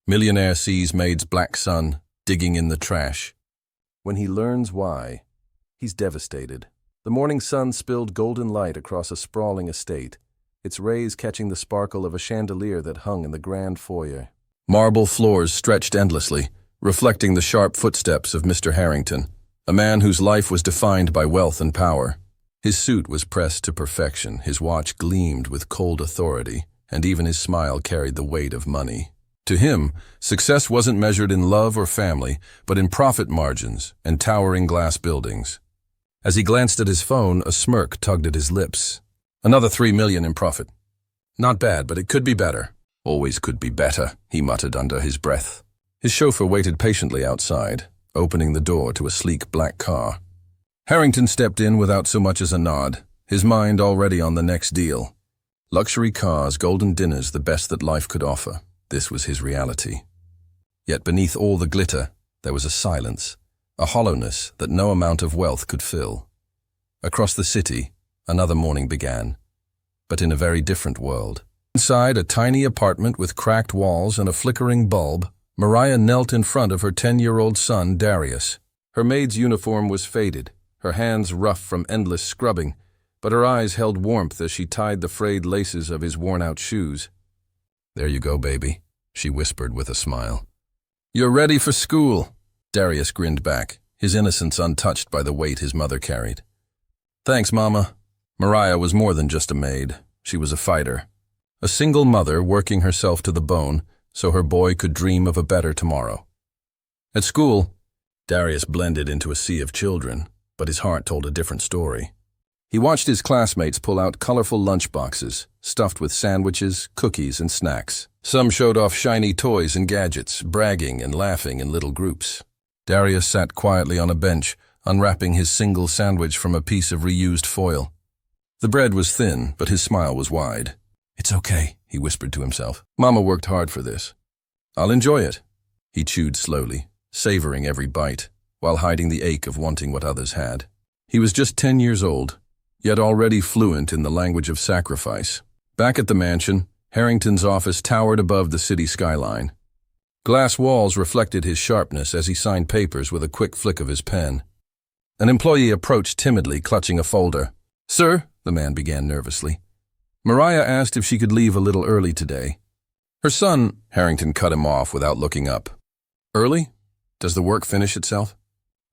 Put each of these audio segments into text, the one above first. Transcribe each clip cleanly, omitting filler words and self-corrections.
Millionaire sees Maid's black son digging in the trash. When he learns why, he's devastated. The morning sun spilled golden light across a sprawling estate, its rays catching the sparkle of a chandelier that hung in the grand foyer. Marble floors stretched endlessly, reflecting the sharp footsteps of Mr. Harrington, a man whose life was defined by wealth and power. His suit was pressed to perfection, his watch gleamed with cold authority, and even his smile carried the weight of money. To him, success wasn't measured in love or family, but in profit margins and towering glass buildings. As he glanced at his phone, a smirk tugged at his lips. Another $3 million in profit. Not bad, but it could be better. Always could be better, he muttered under his breath. His chauffeur waited patiently outside, opening the door to a sleek black car. Harrington stepped in without so much as a nod, his mind already on the next deal. Luxury cars, golden dinners, the best that life could offer. This was his reality. Yet beneath all the glitter, there was a silence, a hollowness that no amount of wealth could fill. Across the city, another morning began, but in a very different world. Inside a tiny apartment with cracked walls and a flickering bulb, Mariah knelt in front of her 10-year-old son, Darius. Her maid's uniform was faded, her hands rough from endless scrubbing, but her eyes held warmth as she tied the frayed laces of his worn-out shoes. "There you go, baby," she whispered with a smile. "You're ready for school." Darius grinned back, his innocence untouched by the weight his mother carried. "Thanks, Mama." Mariah was more than just a maid. She was a fighter. A single mother working herself to the bone so her boy could dream of a better tomorrow. At school, Darius blended into a sea of children, but his heart told a different story. He watched his classmates pull out colorful lunchboxes, stuffed with sandwiches, cookies, and snacks. Some showed off shiny toys and gadgets, bragging and laughing in little groups. Darius sat quietly on a bench, unwrapping his single sandwich from a piece of reused foil. The bread was thin, but his smile was wide. "It's okay," he whispered to himself. "Mama worked hard for this. I'll enjoy it." He chewed slowly, savoring every bite, while hiding the ache of wanting what others had. He was just 10 years old, yet already fluent in the language of sacrifice. Back at the mansion, Harrington's office towered above the city skyline. Glass walls reflected his sharpness as he signed papers with a quick flick of his pen. An employee approached timidly, clutching a folder. "Sir," the man began nervously. "Mariah asked if she could leave a little early today." "Her son," Harrington cut him off without looking up. "Early? Does the work finish itself?"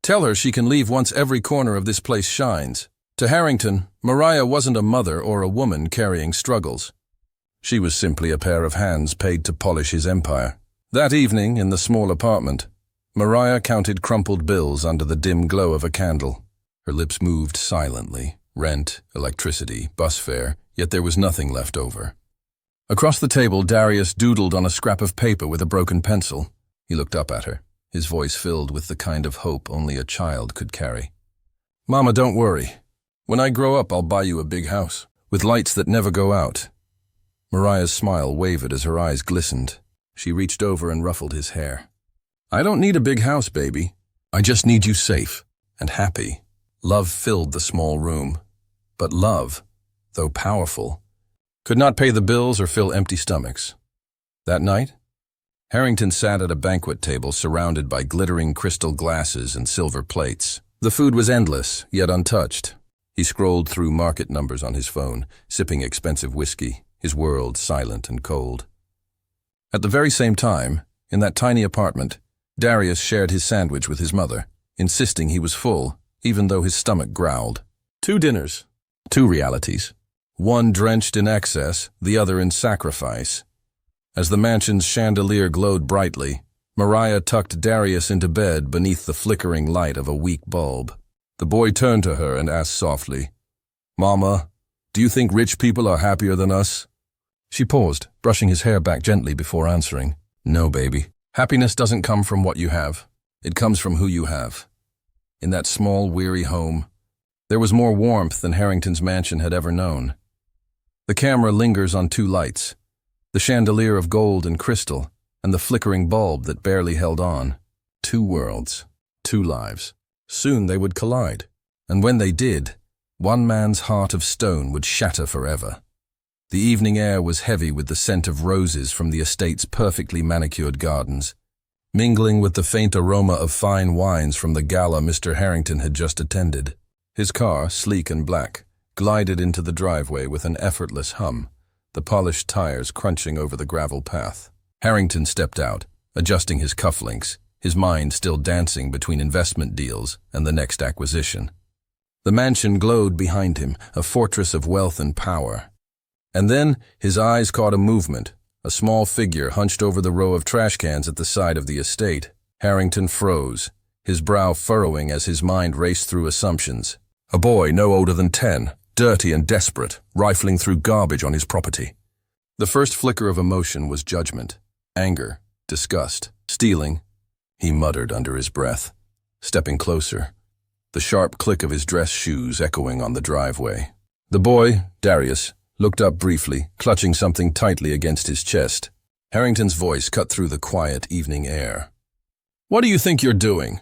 "Tell her she can leave once every corner of this place shines." To Harrington, Mariah wasn't a mother or a woman carrying struggles. She was simply a pair of hands paid to polish his empire. That evening, in the small apartment, Mariah counted crumpled bills under the dim glow of a candle. Her lips moved silently. Rent, electricity, bus fare, yet there was nothing left over. Across the table, Darius doodled on a scrap of paper with a broken pencil. He looked up at her, his voice filled with the kind of hope only a child could carry. "Mama, don't worry. When I grow up, I'll buy you a big house, with lights that never go out." Mariah's smile wavered as her eyes glistened. She reached over and ruffled his hair. "I don't need a big house, baby. I just need you safe and happy." Love filled the small room. But love, though powerful, could not pay the bills or fill empty stomachs. That night, Harrington sat at a banquet table surrounded by glittering crystal glasses and silver plates. The food was endless, yet untouched. He scrolled through market numbers on his phone, sipping expensive whiskey, his world silent and cold. At the very same time, in that tiny apartment, Darius shared his sandwich with his mother, insisting he was full, even though his stomach growled. 2 dinners, 2 realities, one drenched in excess, the other in sacrifice. As the mansion's chandelier glowed brightly, Mariah tucked Darius into bed beneath the flickering light of a weak bulb. The boy turned to her and asked softly, "Mama, do you think rich people are happier than us?" She paused, brushing his hair back gently before answering. "No, baby. Happiness doesn't come from what you have. It comes from who you have." In that small, weary home, there was more warmth than Harrington's mansion had ever known. The camera lingers on 2 lights, the chandelier of gold and crystal, and the flickering bulb that barely held on. 2 worlds, 2 lives. Soon they would collide, and when they did, one man's heart of stone would shatter forever. The evening air was heavy with the scent of roses from the estate's perfectly manicured gardens, mingling with the faint aroma of fine wines from the gala Mr. Harrington had just attended. His car, sleek and black, glided into the driveway with an effortless hum, the polished tires crunching over the gravel path. Harrington stepped out, adjusting his cufflinks, his mind still dancing between investment deals and the next acquisition. The mansion glowed behind him, a fortress of wealth and power. And then his eyes caught a movement, a small figure hunched over the row of trash cans at the side of the estate. Harrington froze, his brow furrowing as his mind raced through assumptions. A boy no older than 10, dirty and desperate, rifling through garbage on his property. The first flicker of emotion was judgment, anger, disgust, stealing. He muttered under his breath, stepping closer, the sharp click of his dress shoes echoing on the driveway. The boy, Darius, looked up briefly, clutching something tightly against his chest. Harrington's voice cut through the quiet evening air. "What do you think you're doing?"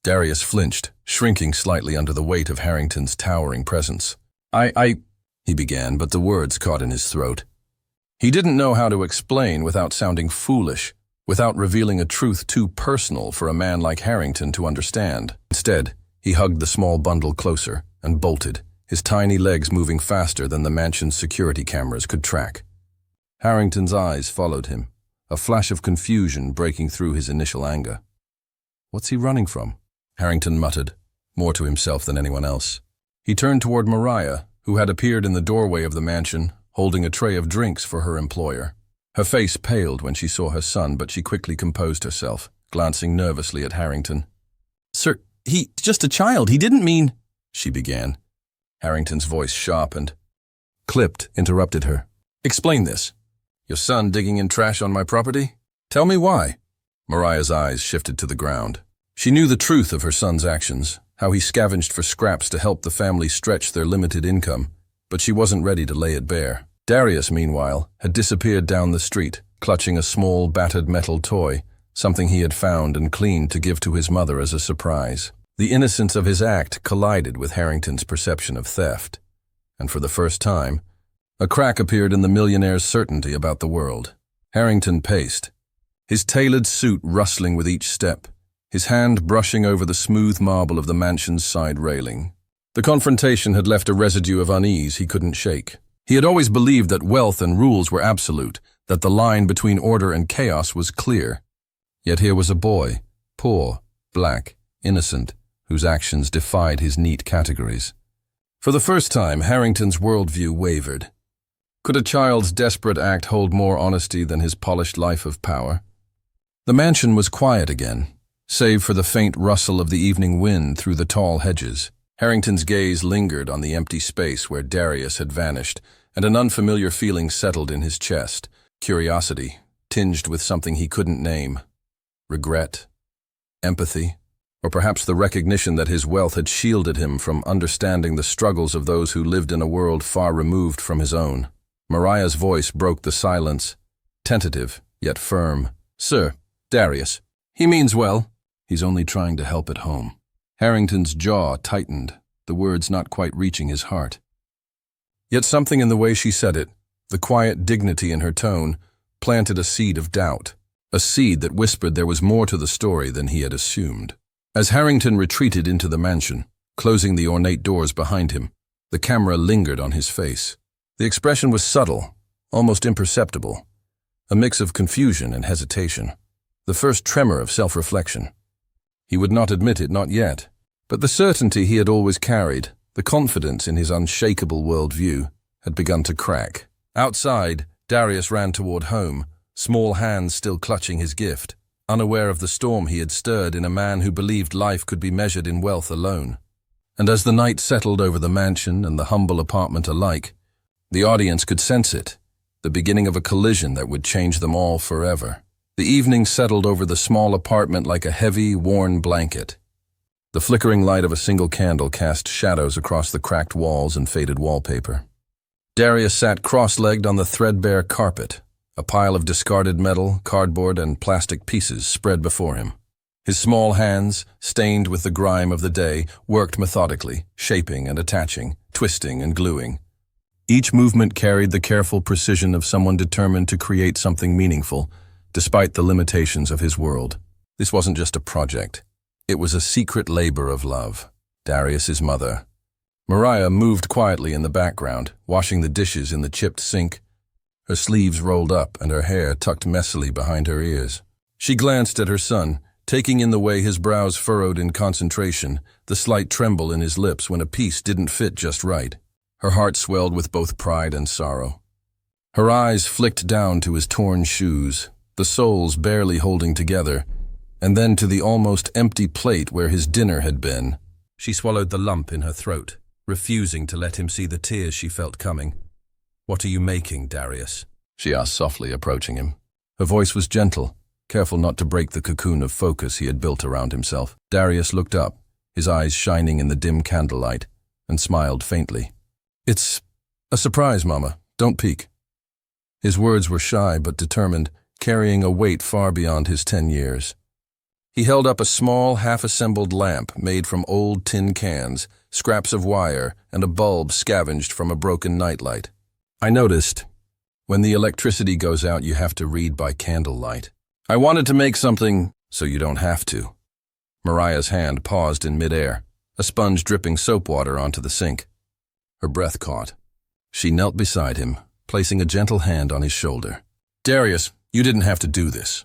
Darius flinched, shrinking slightly under the weight of Harrington's towering presence. He began, but the words caught in his throat. He didn't know how to explain without sounding foolish, without revealing a truth too personal for a man like Harrington to understand. Instead, he hugged the small bundle closer and bolted, his tiny legs moving faster than the mansion's security cameras could track. Harrington's eyes followed him, a flash of confusion breaking through his initial anger. "What's he running from?" Harrington muttered, more to himself than anyone else. He turned toward Mariah, who had appeared in the doorway of the mansion, holding a tray of drinks for her employer. Her face paled when she saw her son, but she quickly composed herself, glancing nervously at Harrington. "Sir, he's just a child. He didn't mean—" she began. Harrington's voice sharpened. Clipped interrupted her. "Explain this. Your son digging in trash on my property? Tell me why." Mariah's eyes shifted to the ground. She knew the truth of her son's actions, how he scavenged for scraps to help the family stretch their limited income, but she wasn't ready to lay it bare. Darius, meanwhile, had disappeared down the street, clutching a small, battered metal toy, something he had found and cleaned to give to his mother as a surprise. The innocence of his act collided with Harrington's perception of theft, and for the first time, a crack appeared in the millionaire's certainty about the world. Harrington paced, his tailored suit rustling with each step, his hand brushing over the smooth marble of the mansion's side railing. The confrontation had left a residue of unease he couldn't shake. He had always believed that wealth and rules were absolute, that the line between order and chaos was clear. Yet here was a boy, poor, black, innocent, whose actions defied his neat categories. For the first time, Harrington's worldview wavered. Could a child's desperate act hold more honesty than his polished life of power? The mansion was quiet again, save for the faint rustle of the evening wind through the tall hedges. Harrington's gaze lingered on the empty space where Darius had vanished, and an unfamiliar feeling settled in his chest, curiosity, tinged with something he couldn't name. Regret, empathy, or perhaps the recognition that his wealth had shielded him from understanding the struggles of those who lived in a world far removed from his own. Mariah's voice broke the silence, tentative yet firm. "Sir, Darius, he means well. He's only trying to help at home." Harrington's jaw tightened, the words not quite reaching his heart. Yet something in the way she said it, the quiet dignity in her tone, planted a seed of doubt, a seed that whispered there was more to the story than he had assumed. As Harrington retreated into the mansion, closing the ornate doors behind him, the camera lingered on his face. The expression was subtle, almost imperceptible, a mix of confusion and hesitation, the first tremor of self-reflection. He would not admit it, not yet, but the certainty he had always carried, the confidence in his unshakable worldview, had begun to crack. Outside, Darius ran toward home, small hands still clutching his gift, unaware of the storm he had stirred in a man who believed life could be measured in wealth alone. And as the night settled over the mansion and the humble apartment alike, the audience could sense it, the beginning of a collision that would change them all forever. The evening settled over the small apartment like a heavy, worn blanket. The flickering light of a single candle cast shadows across the cracked walls and faded wallpaper. Darius sat cross-legged on the threadbare carpet, a pile of discarded metal, cardboard, and plastic pieces spread before him. His small hands, stained with the grime of the day, worked methodically, shaping and attaching, twisting and gluing. Each movement carried the careful precision of someone determined to create something meaningful, despite the limitations of his world. This wasn't just a project. It was a secret labor of love. Darius's mother. Mariah moved quietly in the background, washing the dishes in the chipped sink, her sleeves rolled up and her hair tucked messily behind her ears. She glanced at her son, taking in the way his brows furrowed in concentration, the slight tremble in his lips when a piece didn't fit just right. Her heart swelled with both pride and sorrow. Her eyes flicked down to his torn shoes, the soles barely holding together, and then to the almost empty plate where his dinner had been. She swallowed the lump in her throat, refusing to let him see the tears she felt coming. "What are you making, Darius?" she asked softly, approaching him. Her voice was gentle, careful not to break the cocoon of focus he had built around himself. Darius looked up, his eyes shining in the dim candlelight, and smiled faintly. "It's a surprise, Mama. Don't peek." His words were shy but determined, carrying a weight far beyond his 10 years. He held up a small, half-assembled lamp made from old tin cans, scraps of wire, and a bulb scavenged from a broken nightlight. "I noticed, when the electricity goes out, you have to read by candlelight. I wanted to make something so you don't have to." Mariah's hand paused in midair, a sponge dripping soap water onto the sink. Her breath caught. She knelt beside him, placing a gentle hand on his shoulder. "Darius, you didn't have to do this.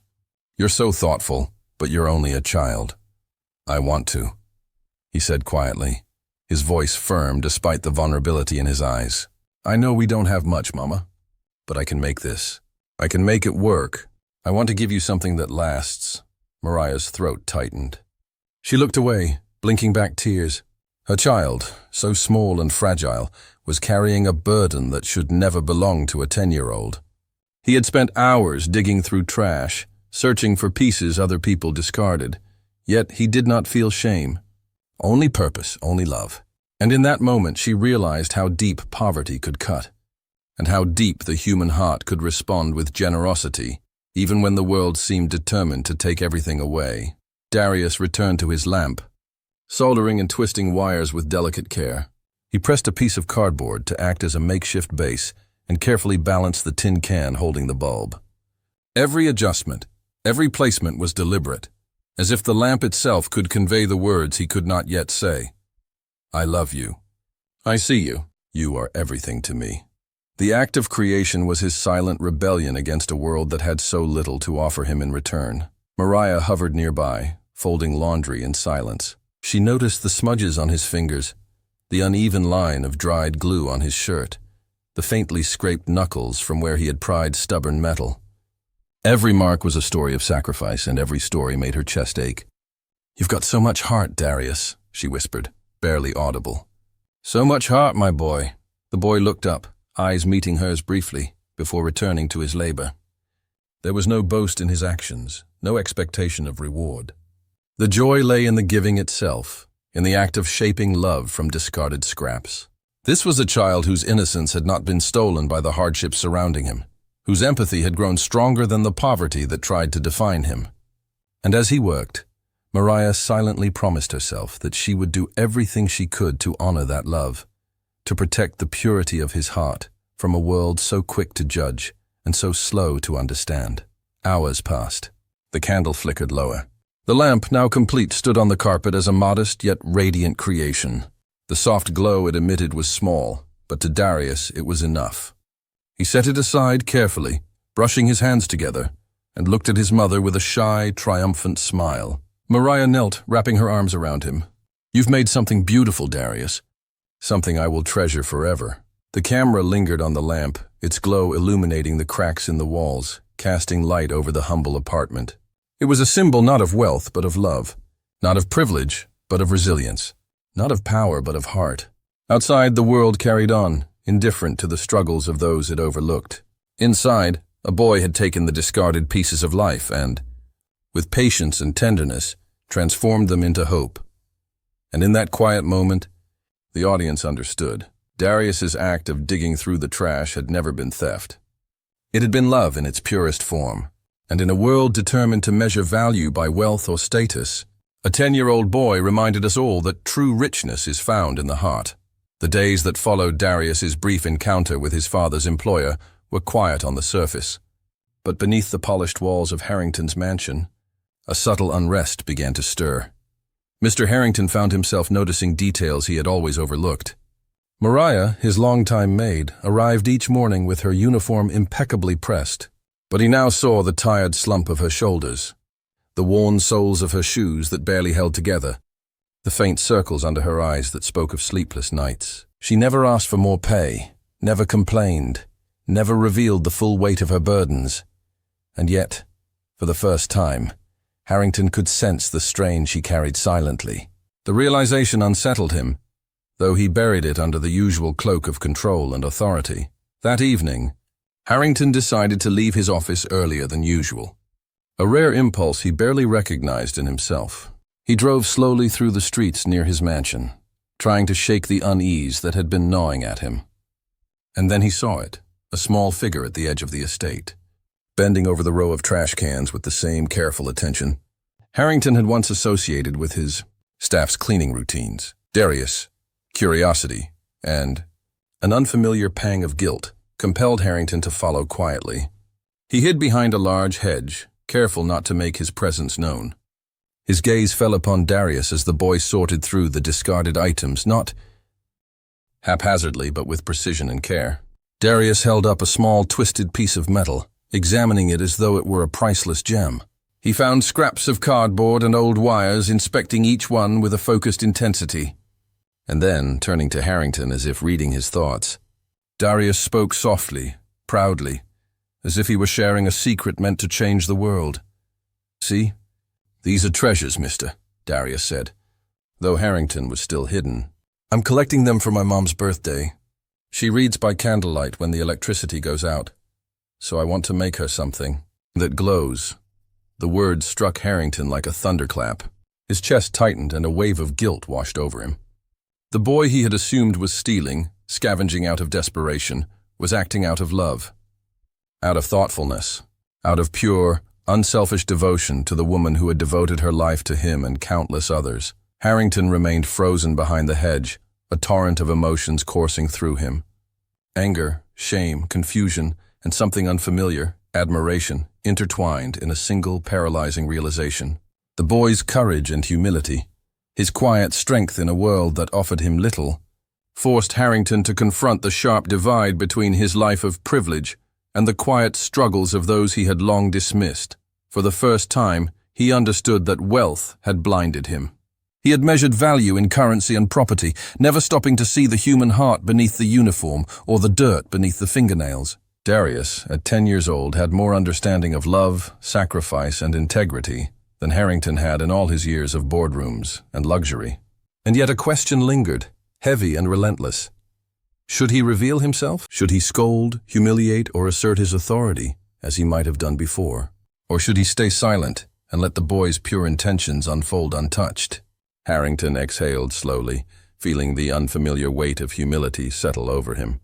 You're so thoughtful, but you're only a child." "I want to," he said quietly, his voice firm despite the vulnerability in his eyes. "I know we don't have much, Mama, but I can make this. I can make it work. I want to give you something that lasts." Mariah's throat tightened. She looked away, blinking back tears. Her child, so small and fragile, was carrying a burden that should never belong to a 10-year-old. He had spent hours digging through trash, searching for pieces other people discarded, yet he did not feel shame. Only purpose, only love. And in that moment she realized how deep poverty could cut, and how deep the human heart could respond with generosity, even when the world seemed determined to take everything away. Darius returned to his lamp, soldering and twisting wires with delicate care. He pressed a piece of cardboard to act as a makeshift base and carefully balanced the tin can holding the bulb. Every adjustment, every placement was deliberate, as if the lamp itself could convey the words he could not yet say. "I love you. I see you. You are everything to me." The act of creation was his silent rebellion against a world that had so little to offer him in return. Mariah hovered nearby, folding laundry in silence. She noticed the smudges on his fingers, the uneven line of dried glue on his shirt, the faintly scraped knuckles from where he had pried stubborn metal. Every mark was a story of sacrifice, and every story made her chest ache. "You've got so much heart, Darius," she whispered, barely audible. "So much heart, my boy." The boy looked up, eyes meeting hers briefly, before returning to his labor. There was no boast in his actions, no expectation of reward. The joy lay in the giving itself, in the act of shaping love from discarded scraps. This was a child whose innocence had not been stolen by the hardships surrounding him, whose empathy had grown stronger than the poverty that tried to define him. And as he worked, Mariah silently promised herself that she would do everything she could to honor that love, to protect the purity of his heart from a world so quick to judge and so slow to understand. Hours passed. The candle flickered lower. The lamp, now complete, stood on the carpet as a modest yet radiant creation. The soft glow it emitted was small, but to Darius it was enough. He set it aside carefully, brushing his hands together, and looked at his mother with a shy, triumphant smile. Mariah knelt, wrapping her arms around him. "You've made something beautiful, Darius. Something I will treasure forever." The camera lingered on the lamp, its glow illuminating the cracks in the walls, casting light over the humble apartment. It was a symbol not of wealth, but of love. Not of privilege, but of resilience. Not of power, but of heart. Outside, the world carried on, indifferent to the struggles of those it overlooked. Inside, a boy had taken the discarded pieces of life and, with patience and tenderness, transformed them into hope. And in that quiet moment, the audience understood. Darius's act of digging through the trash had never been theft. It had been love in its purest form. And in a world determined to measure value by wealth or status, a 10-year-old boy reminded us all that true richness is found in the heart. The days that followed Darius's brief encounter with his father's employer were quiet on the surface. But beneath the polished walls of Harrington's mansion, a subtle unrest began to stir. Mr. Harrington found himself noticing details he had always overlooked. Mariah, his longtime maid, arrived each morning with her uniform impeccably pressed, but he now saw the tired slump of her shoulders, the worn soles of her shoes that barely held together, the faint circles under her eyes that spoke of sleepless nights. She never asked for more pay, never complained, never revealed the full weight of her burdens. And yet, for the first time, Harrington could sense the strain she carried silently. The realization unsettled him, though he buried it under the usual cloak of control and authority. That evening, Harrington decided to leave his office earlier than usual. A rare impulse he barely recognized in himself. He drove slowly through the streets near his mansion, trying to shake the unease that had been gnawing at him. And then he saw it, a small figure at the edge of the estate, bending over the row of trash cans with the same careful attention Harrington had once associated with his staff's cleaning routines. Darius, curiosity, and an unfamiliar pang of guilt compelled Harrington to follow quietly. He hid behind a large hedge, careful not to make his presence known. His gaze fell upon Darius as the boy sorted through the discarded items, not haphazardly but with precision and care. Darius held up a small twisted piece of metal, examining it as though it were a priceless gem. He found scraps of cardboard and old wires, inspecting each one with a focused intensity. And then, turning to Harrington as if reading his thoughts, Darius spoke softly, proudly, as if he were sharing a secret meant to change the world. "See? These are treasures, mister," Darius said, though Harrington was still hidden. "I'm collecting them for my mom's birthday. She reads by candlelight when the electricity goes out, so I want to make her something that glows." The words struck Harrington like a thunderclap. His chest tightened and a wave of guilt washed over him. The boy he had assumed was stealing, scavenging out of desperation, was acting out of love, out of thoughtfulness, out of pure, unselfish devotion to the woman who had devoted her life to him and countless others. Harrington remained frozen behind the hedge, a torrent of emotions coursing through him. Anger, shame, confusion, and something unfamiliar, admiration, intertwined in a single paralyzing realization. The boy's courage and humility, his quiet strength in a world that offered him little, forced Harrington to confront the sharp divide between his life of privilege and the quiet struggles of those he had long dismissed. For the first time, he understood that wealth had blinded him. He had measured value in currency and property, never stopping to see the human heart beneath the uniform or the dirt beneath the fingernails. Darius, at 10 years old, had more understanding of love, sacrifice, and integrity than Harrington had in all his years of boardrooms and luxury. And yet a question lingered, heavy and relentless. Should he reveal himself? Should he scold, humiliate, or assert his authority, as he might have done before? Or should he stay silent and let the boy's pure intentions unfold untouched? Harrington exhaled slowly, feeling the unfamiliar weight of humility settle over him.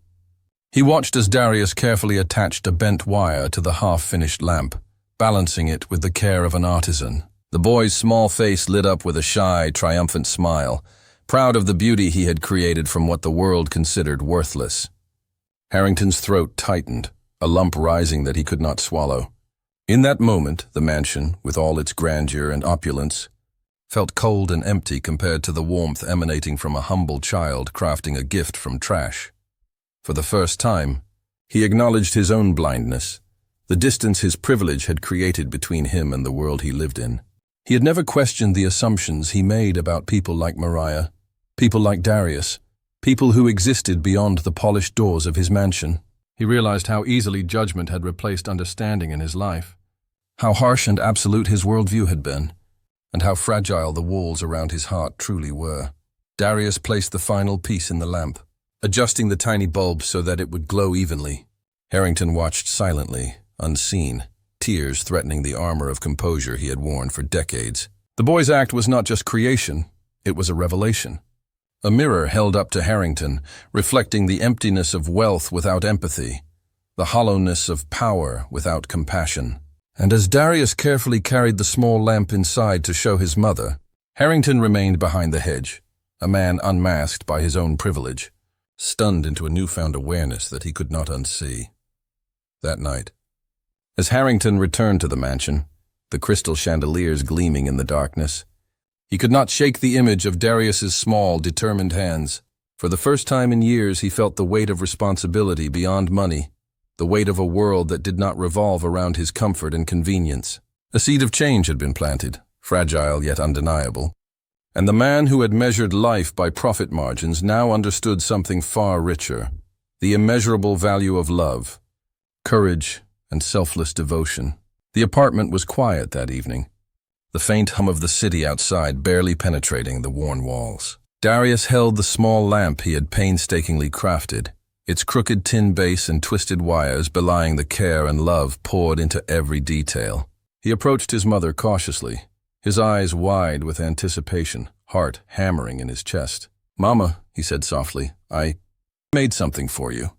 He watched as Darius carefully attached a bent wire to the half-finished lamp, balancing it with the care of an artisan. The boy's small face lit up with a shy, triumphant smile, proud of the beauty he had created from what the world considered worthless. Harrington's throat tightened, a lump rising that he could not swallow. In that moment, the mansion, with all its grandeur and opulence, felt cold and empty compared to the warmth emanating from a humble child crafting a gift from trash. For the first time, he acknowledged his own blindness, the distance his privilege had created between him and the world he lived in. He had never questioned the assumptions he made about people like Mariah, people like Darius, people who existed beyond the polished doors of his mansion. He realized how easily judgment had replaced understanding in his life, how harsh and absolute his worldview had been, and how fragile the walls around his heart truly were. Darius placed the final piece in the lamp, adjusting the tiny bulb so that it would glow evenly. Harrington watched silently, unseen, tears threatening the armor of composure he had worn for decades. The boy's act was not just creation, it was a revelation. A mirror held up to Harrington, reflecting the emptiness of wealth without empathy, the hollowness of power without compassion. And as Darius carefully carried the small lamp inside to show his mother, Harrington remained behind the hedge, a man unmasked by his own privilege. stunned into a newfound awareness that he could not unsee. That night, as Harrington returned to the mansion, the crystal chandeliers gleaming in the darkness, he could not shake the image of Darius's small, determined hands. For the first time in years, he felt the weight of responsibility beyond money, the weight of a world that did not revolve around his comfort and convenience. A seed of change had been planted, fragile yet undeniable, and the man who had measured life by profit margins now understood something far richer: the immeasurable value of love, courage, and selfless devotion. The apartment was quiet that evening, the faint hum of the city outside barely penetrating the worn walls. Darius held the small lamp he had painstakingly crafted, its crooked tin base and twisted wires belying the care and love poured into every detail. He approached his mother cautiously, his eyes wide with anticipation, heart hammering in his chest. "Mama," he said softly, "I made something for you."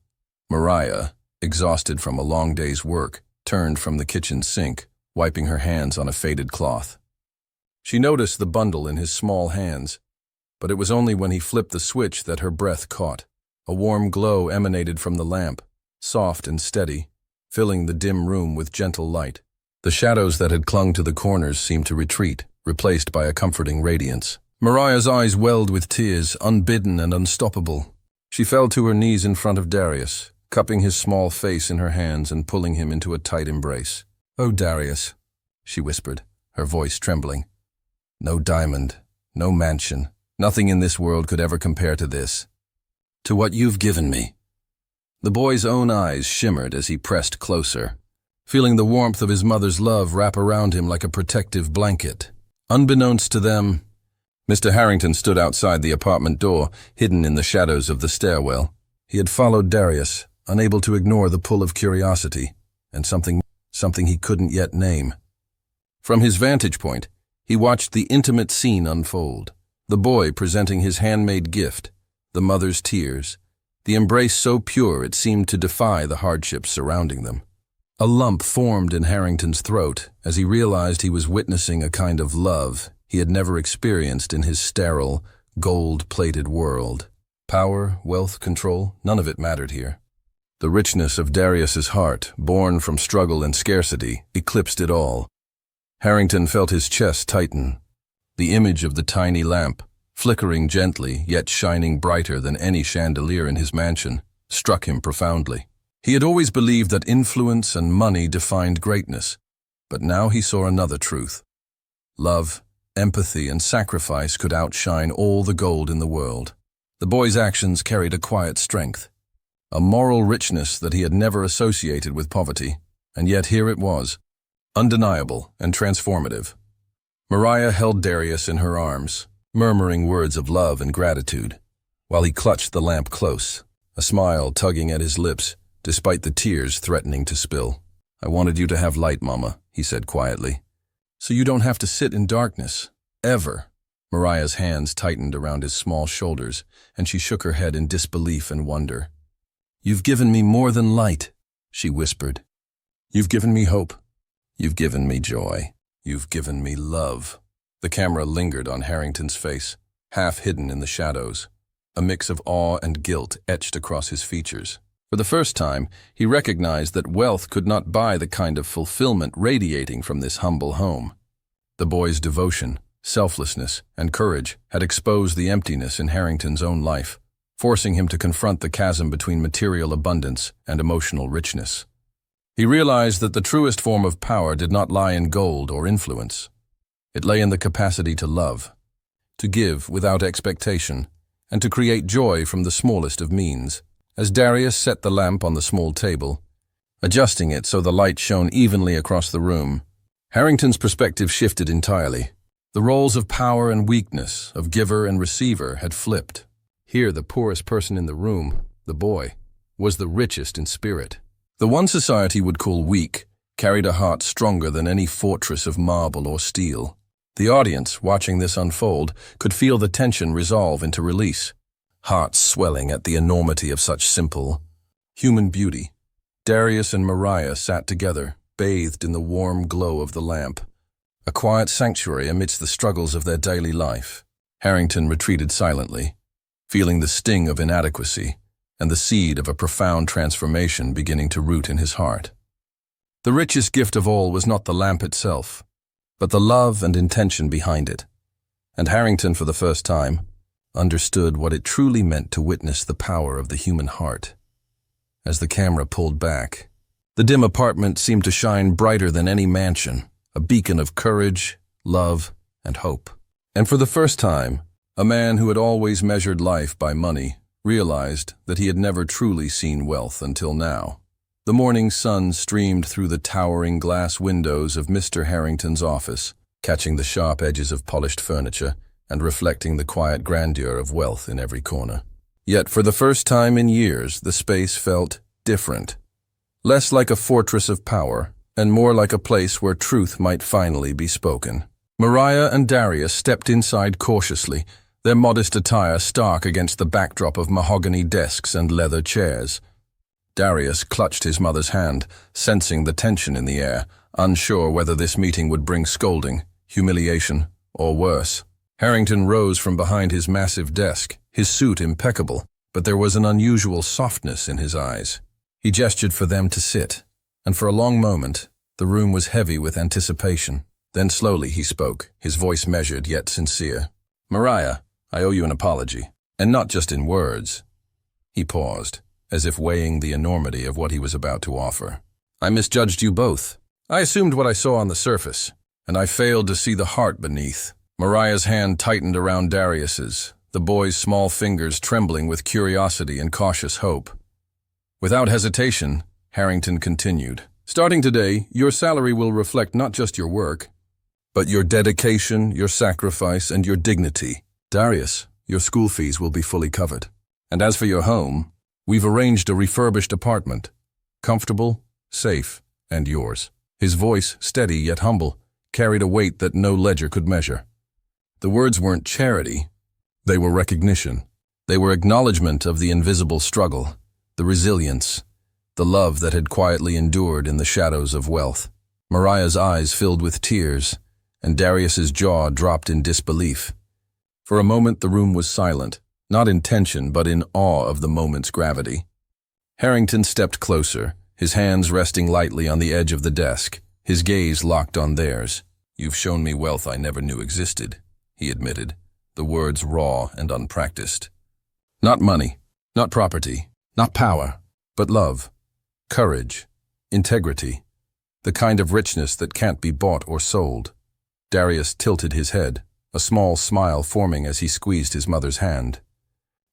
Mariah, exhausted from a long day's work, turned from the kitchen sink, wiping her hands on a faded cloth. She noticed the bundle in his small hands, but it was only when he flipped the switch that her breath caught. A warm glow emanated from the lamp, soft and steady, filling the dim room with gentle light. The shadows that had clung to the corners seemed to retreat, replaced by a comforting radiance. Mariah's eyes welled with tears, unbidden and unstoppable. She fell to her knees in front of Darius, cupping his small face in her hands and pulling him into a tight embrace. "Oh, Darius," she whispered, her voice trembling. "No diamond, no mansion, nothing in this world could ever compare to this. To what you've given me." The boy's own eyes shimmered as he pressed closer, feeling the warmth of his mother's love wrap around him like a protective blanket. Unbeknownst to them, Mr. Harrington stood outside the apartment door, hidden in the shadows of the stairwell. He had followed Darius, unable to ignore the pull of curiosity, and something he couldn't yet name. From his vantage point, he watched the intimate scene unfold. The boy presenting his handmade gift, the mother's tears, the embrace so pure it seemed to defy the hardships surrounding them. A lump formed in Harrington's throat as he realized he was witnessing a kind of love he had never experienced in his sterile, gold-plated world. Power, wealth, control, none of it mattered here. The richness of Darius's heart, born from struggle and scarcity, eclipsed it all. Harrington felt his chest tighten. The image of the tiny lamp, flickering gently yet shining brighter than any chandelier in his mansion, struck him profoundly. He had always believed that influence and money defined greatness, but now he saw another truth. Love, empathy, and sacrifice could outshine all the gold in the world. The boy's actions carried a quiet strength, a moral richness that he had never associated with poverty, and yet here it was, undeniable and transformative. Mariah held Darius in her arms, murmuring words of love and gratitude, while he clutched the lamp close, a smile tugging at his lips, despite the tears threatening to spill. "I wanted you to have light, Mama," he said quietly, "so you don't have to sit in darkness, ever." Mariah's hands tightened around his small shoulders, and she shook her head in disbelief and wonder. "You've given me more than light," she whispered. "You've given me hope. You've given me joy. You've given me love." The camera lingered on Harrington's face, half hidden in the shadows. A mix of awe and guilt etched across his features. For the first time, he recognized that wealth could not buy the kind of fulfillment radiating from this humble home. The boy's devotion, selflessness, and courage had exposed the emptiness in Harrington's own life, forcing him to confront the chasm between material abundance and emotional richness. He realized that the truest form of power did not lie in gold or influence. It lay in the capacity to love, to give without expectation, and to create joy from the smallest of means. As Darius set the lamp on the small table, adjusting it so the light shone evenly across the room, Harrington's perspective shifted entirely. The roles of power and weakness, of giver and receiver, had flipped. Here, the poorest person in the room, the boy, was the richest in spirit. The one society would call weak carried a heart stronger than any fortress of marble or steel. The audience, watching this unfold, could feel the tension resolve into release, hearts swelling at the enormity of such simple, human beauty. Darius and Mariah sat together, bathed in the warm glow of the lamp, a quiet sanctuary amidst the struggles of their daily life. Harrington retreated silently, feeling the sting of inadequacy, and the seed of a profound transformation beginning to root in his heart. The richest gift of all was not the lamp itself, but the love and intention behind it. And Harrington, for the first time, understood what it truly meant to witness the power of the human heart. As the camera pulled back, the dim apartment seemed to shine brighter than any mansion, a beacon of courage, love, and hope. And for the first time, a man who had always measured life by money realized that he had never truly seen wealth until now. The morning sun streamed through the towering glass windows of Mr. Harrington's office, catching the sharp edges of polished furniture and reflecting the quiet grandeur of wealth in every corner. Yet for the first time in years, the space felt different. Less like a fortress of power, and more like a place where truth might finally be spoken. Mariah and Darius stepped inside cautiously, their modest attire stark against the backdrop of mahogany desks and leather chairs. Darius clutched his mother's hand, sensing the tension in the air, unsure whether this meeting would bring scolding, humiliation, or worse. Harrington rose from behind his massive desk, his suit impeccable, but there was an unusual softness in his eyes. He gestured for them to sit, and for a long moment, the room was heavy with anticipation. Then slowly he spoke, his voice measured yet sincere. "Mariah, I owe you an apology, and not just in words." He paused, as if weighing the enormity of what he was about to offer. "I misjudged you both. I assumed what I saw on the surface, and I failed to see the heart beneath." Mariah's hand tightened around Darius's, the boy's small fingers trembling with curiosity and cautious hope. Without hesitation, Harrington continued, "Starting today, your salary will reflect not just your work, but your dedication, your sacrifice, and your dignity. Darius, your school fees will be fully covered. And as for your home, we've arranged a refurbished apartment, comfortable, safe, and yours." His voice, steady yet humble, carried a weight that no ledger could measure. The words weren't charity. They were recognition. They were acknowledgement of the invisible struggle, the resilience, the love that had quietly endured in the shadows of wealth. Mariah's eyes filled with tears, and Darius's jaw dropped in disbelief. For a moment the room was silent, not in tension but in awe of the moment's gravity. Harrington stepped closer, his hands resting lightly on the edge of the desk, his gaze locked on theirs. "You've shown me wealth I never knew existed," he admitted, the words raw and unpracticed. "Not money, not property, not power, but love, courage, integrity, the kind of richness that can't be bought or sold." Darius tilted his head, a small smile forming as he squeezed his mother's hand.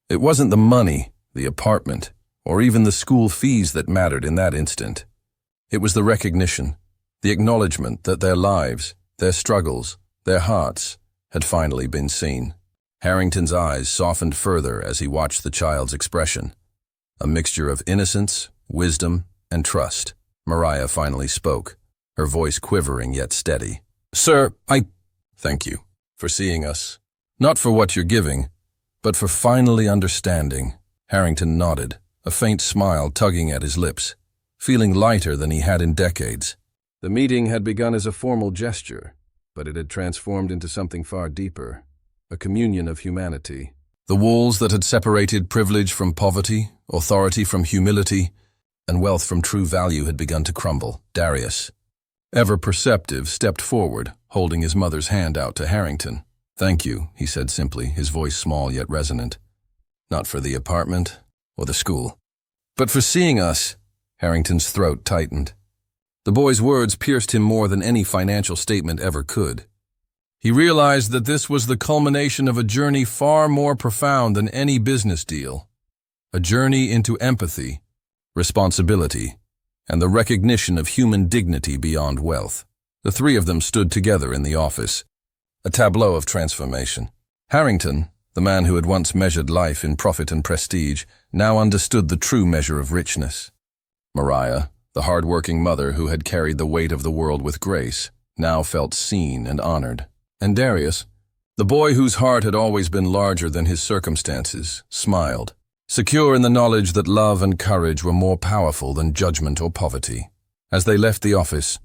It wasn't the money, the apartment, or even the school fees that mattered in that instant. It was the recognition, the acknowledgement that their lives, their struggles, their hearts, had finally been seen. Harrington's eyes softened further as he watched the child's expression, a mixture of innocence, wisdom, and trust. Mariah finally spoke, her voice quivering yet steady. "Sir, thank you for seeing us. Not for what you're giving, but for finally understanding." Harrington nodded, a faint smile tugging at his lips, feeling lighter than he had in decades. The meeting had begun as a formal gesture, but it had transformed into something far deeper, a communion of humanity. The walls that had separated privilege from poverty, authority from humility, and wealth from true value had begun to crumble. Darius, ever perceptive, stepped forward, holding his mother's hand out to Harrington. "Thank you," he said simply, his voice small yet resonant. "Not for the apartment or the school, but for seeing us." Harrington's throat tightened. The boy's words pierced him more than any financial statement ever could. He realized that this was the culmination of a journey far more profound than any business deal. A journey into empathy, responsibility, and the recognition of human dignity beyond wealth. The three of them stood together in the office, a tableau of transformation. Harrington, the man who had once measured life in profit and prestige, now understood the true measure of richness. Mariah, the hard-working mother who had carried the weight of the world with grace, now felt seen and honored. And Darius, the boy whose heart had always been larger than his circumstances, smiled, secure in the knowledge that love and courage were more powerful than judgment or poverty. As they left the office,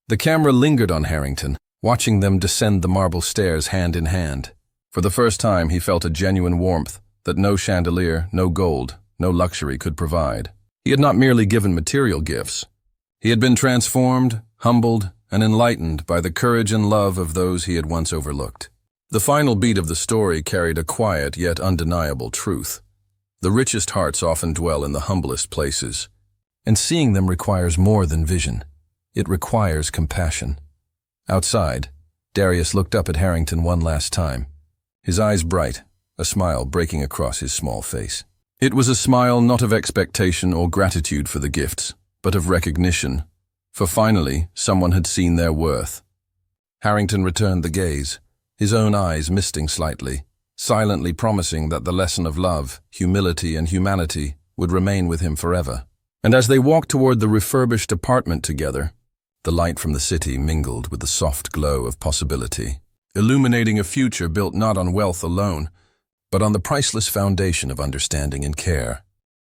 the camera lingered on Harrington, watching them descend the marble stairs hand in hand. For the first time he felt a genuine warmth that no chandelier, no gold, no luxury could provide. He had not merely given material gifts. He had been transformed, humbled, and enlightened by the courage and love of those he had once overlooked. The final beat of the story carried a quiet yet undeniable truth. The richest hearts often dwell in the humblest places, and seeing them requires more than vision. It requires compassion. Outside, Darius looked up at Harrington one last time, his eyes bright, a smile breaking across his small face. It was a smile not of expectation or gratitude for the gifts, but of recognition, for finally someone had seen their worth. Harrington returned the gaze, his own eyes misting slightly, silently promising that the lesson of love, humility, and humanity would remain with him forever. And as they walked toward the refurbished apartment together, the light from the city mingled with the soft glow of possibility, illuminating a future built not on wealth alone, but on the priceless foundation of understanding and care.